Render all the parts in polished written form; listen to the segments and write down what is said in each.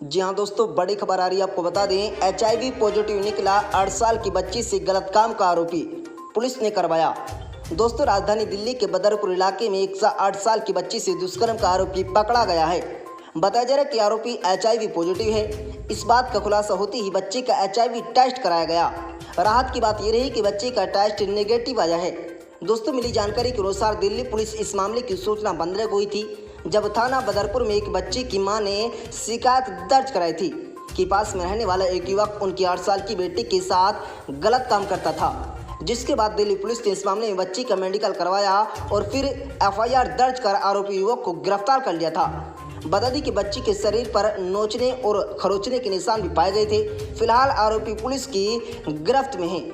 जी हाँ दोस्तों, बड़ी खबर आ रही है। आपको बता दें, HIV पॉजिटिव निकला 8 साल की बच्ची से गलत काम का आरोपी, पुलिस ने करवाया। दोस्तों, राजधानी दिल्ली के बदरपुर इलाके में 8 साल की बच्ची से दुष्कर्म का आरोपी पकड़ा गया है। बताया जा रहा है कि आरोपी HIV पॉजिटिव है। इस बात का खुलासा होते ही बच्ची का HIV टेस्ट कराया गया। राहत की बात यह रही कि बच्ची का टेस्ट नेगेटिव आया है। दोस्तों, मिली जानकारी के अनुसार दिल्ली पुलिस इस मामले की सूचना 15 को हुई थी, जब थाना बदरपुर में एक बच्ची की मां ने शिकायत दर्ज कराई थी कि पास में रहने वाला एक युवक उनकी 8 साल की बेटी के साथ गलत काम करता था। जिसके बाद दिल्ली पुलिस ने इस मामले में बच्ची का मेडिकल करवाया और फिर FIR दर्ज कर आरोपी युवक को गिरफ्तार कर लिया था। बता दी कि बच्ची के शरीर पर नोचने और खरोचने के निशान भी पाए गए थे। फिलहाल आरोपी पुलिस की गिरफ्त में है।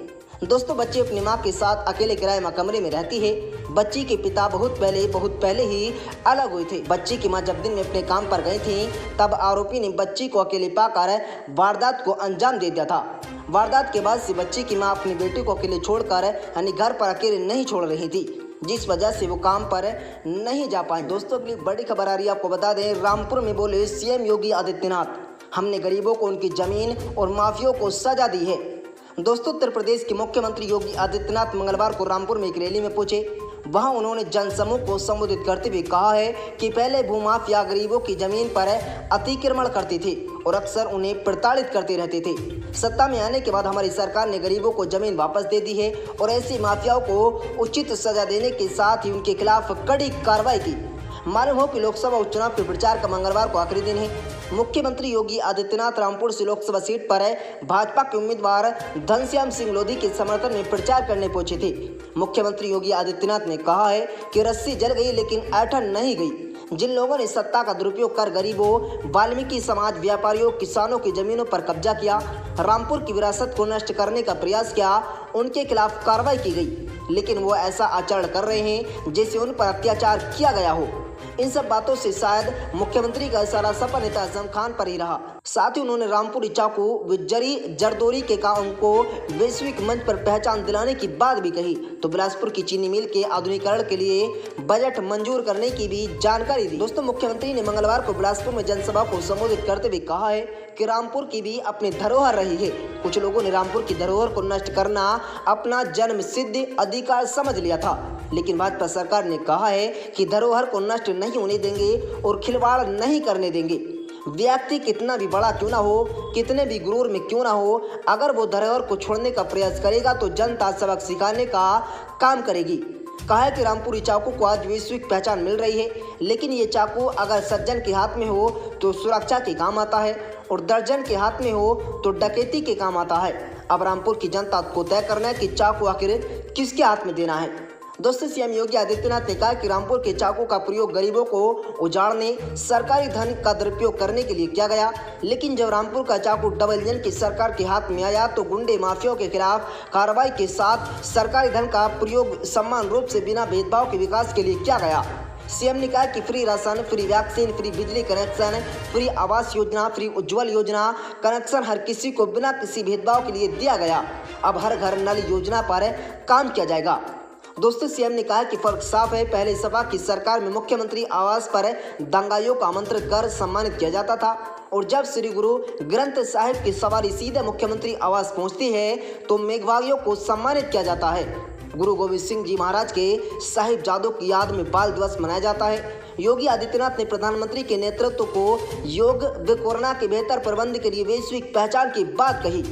दोस्तों, बच्ची अपनी मां के साथ अकेले किराए में कमरे में रहती है। बच्ची के पिता बहुत पहले ही अलग हुए थे। बच्ची की मां जब दिन में अपने काम पर गई थी, तब आरोपी ने बच्ची को अकेले पाकर वारदात को अंजाम दे दिया था। वारदात के बाद से बच्ची की मां अपनी बेटी को अकेले छोड़कर यानी घर पर अकेले नहीं छोड़ रही थी, जिस वजह से वो काम पर नहीं जा पाए। दोस्तों, अगली बड़ी खबर आ रही है। आपको बता दें, रामपुर में बोले CM योगी आदित्यनाथ, हमने गरीबों को उनकी जमीन और माफियाओं को सजा दी है। दोस्तों, उत्तर प्रदेश के मुख्यमंत्री योगी आदित्यनाथ मंगलवार को रामपुर में एक रैली में पहुंचे। वहां उन्होंने जनसमूह को संबोधित करते हुए कहा है कि पहले भूमाफिया गरीबों की जमीन पर अतिक्रमण करते थे और अक्सर उन्हें प्रताड़ित करते रहते थे। सत्ता में आने के बाद हमारी सरकार ने गरीबों को जमीन वापस दे दी है और ऐसी माफियाओं को उचित सजा देने के साथ ही उनके खिलाफ कड़ी कार्रवाई की। मालूम हो कि लोकसभा उपचुनाव के प्रचार का मंगलवार को आखिरी दिन है। मुख्यमंत्री योगी आदित्यनाथ रामपुर से लोकसभा सीट पर भाजपा के उम्मीदवार घनश्याम सिंह लोधी के समर्थन में प्रचार करने पहुंचे थे। मुख्यमंत्री योगी आदित्यनाथ ने कहा है कि रस्सी जल गई लेकिन ऐठन नहीं गई। जिन लोगों ने सत्ता का दुरुपयोग कर गरीबों, वाल्मीकि समाज, व्यापारियों, किसानों की जमीनों पर कब्जा किया, रामपुर की विरासत को नष्ट करने का प्रयास किया, उनके खिलाफ कार्रवाई की गई। लेकिन वो ऐसा आचरण कर रहे हैं जैसे उन पर अत्याचार किया गया हो। इन सब बातों से शायद मुख्यमंत्री का इशारा सपा नेता आजम खान पर ही रहा। साथ ही उन्होंने रामपुर चाकू व जरदोरी के काम को वैश्विक मंच पर पहचान दिलाने की बात भी कही। तो बिलासपुर की चीनी मिल के आधुनिकीकरण के लिए बजट मंजूर करने की भी जानकारी दी। दोस्तों, मुख्यमंत्री ने मंगलवार को बिलासपुर में जनसभा को संबोधित करते हुए कहा है कि रामपुर की भी अपनी धरोहर रही है। कुछ लोगों ने रामपुर की धरोहर को नष्ट करना अपना जन्म सिद्ध अधिकार समझ लिया था, लेकिन भाजपा सरकार ने कहा है कि धरोहर को नष्ट नहीं होने देंगे और खिलवाड़ नहीं करने देंगे। व्यक्ति कितना भी बड़ा क्यों ना हो, कितने भी गुरूर में क्यों ना हो, अगर वो धरोहर को छोड़ने का प्रयास करेगा तो जनता सबक सिखाने का काम करेगी। कहा है कि रामपुरी चाकू को आज वैश्विक पहचान मिल रही है, लेकिन ये चाकू अगर सज्जन के हाथ में हो तो सुरक्षा के काम आता है और दर्जन के हाथ में हो तो डकैती के काम आता है। अब रामपुर की जनता को तय करना है कि चाकू आखिर किसके हाथ में देना है। दोस्तों, CM योगी आदित्यनाथ ने कहा कि रामपुर के चाकू का प्रयोग गरीबों को उजाड़ने, सरकारी धन का दुरुपयोग करने के लिए किया गया, लेकिन जब रामपुर का चाकू डबल इंजन की सरकार के हाथ में आया तो गुंडे माफियाओं के खिलाफ कार्रवाई के साथ सरकारी धन का प्रयोग समान रूप से बिना भेदभाव के विकास के लिए किया गया। CM ने कहा कि free ration, free vaccine, free बिजली connection, free Awas Yojana, free उज्ज्वल योजना कनेक्शन हर किसी को बिना किसी भेदभाव के लिए दिया गया। अब हर घर नल योजना पर काम किया जाएगा। दोस्तों, CM ने कहा कि फर्क साफ है। पहले सपा की सरकार में मुख्यमंत्री आवास पर दंगाइयों को आमंत्रित कर सम्मानित किया जाता था और जब श्री गुरु ग्रंथ साहिब की सवारी सीधे मुख्यमंत्री आवास पहुंचती है तो मेघवालियों को सम्मानित किया जाता है। गुरु गोविंद सिंह जी महाराज के साहिबजादों की याद में बाल दिवस मनाया जाता है। योगी आदित्यनाथ ने प्रधानमंत्री के नेतृत्व को योग व कोरोना के बेहतर प्रबंध के लिए वैश्विक पहचान की बात कही।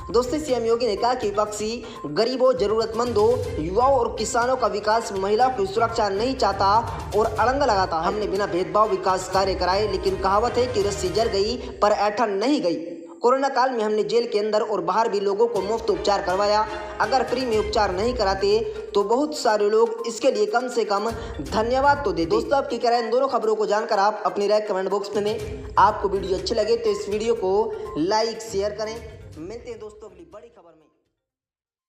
दोस्तों, CM योगी ने कहा कि विपक्षी गरीबों, जरूरतमंदों, युवाओं और किसानों का विकास, महिलाओं की सुरक्षा नहीं चाहता और अड़ंगा लगाता। हमने बिना भेदभाव विकास कार्य कराए, लेकिन कहावत है कि रस्सी जल गई पर ऐठन नहीं गई। कोरोना काल में हमने जेल के अंदर और बाहर भी लोगों को मुफ्त उपचार करवाया। अगर फ्री में उपचार नहीं कराते तो बहुत सारे लोग इसके लिए कम से कम धन्यवाद तो देते। दोस्तों, आपकी क्या राय इन दोनों खबरों को जानकर आप अपनी राय कमेंट बॉक्स में दें। आपको वीडियो अच्छी लगे तो इस वीडियो को लाइक शेयर करें। मिलते हैं दोस्तों अगली बड़ी खबर।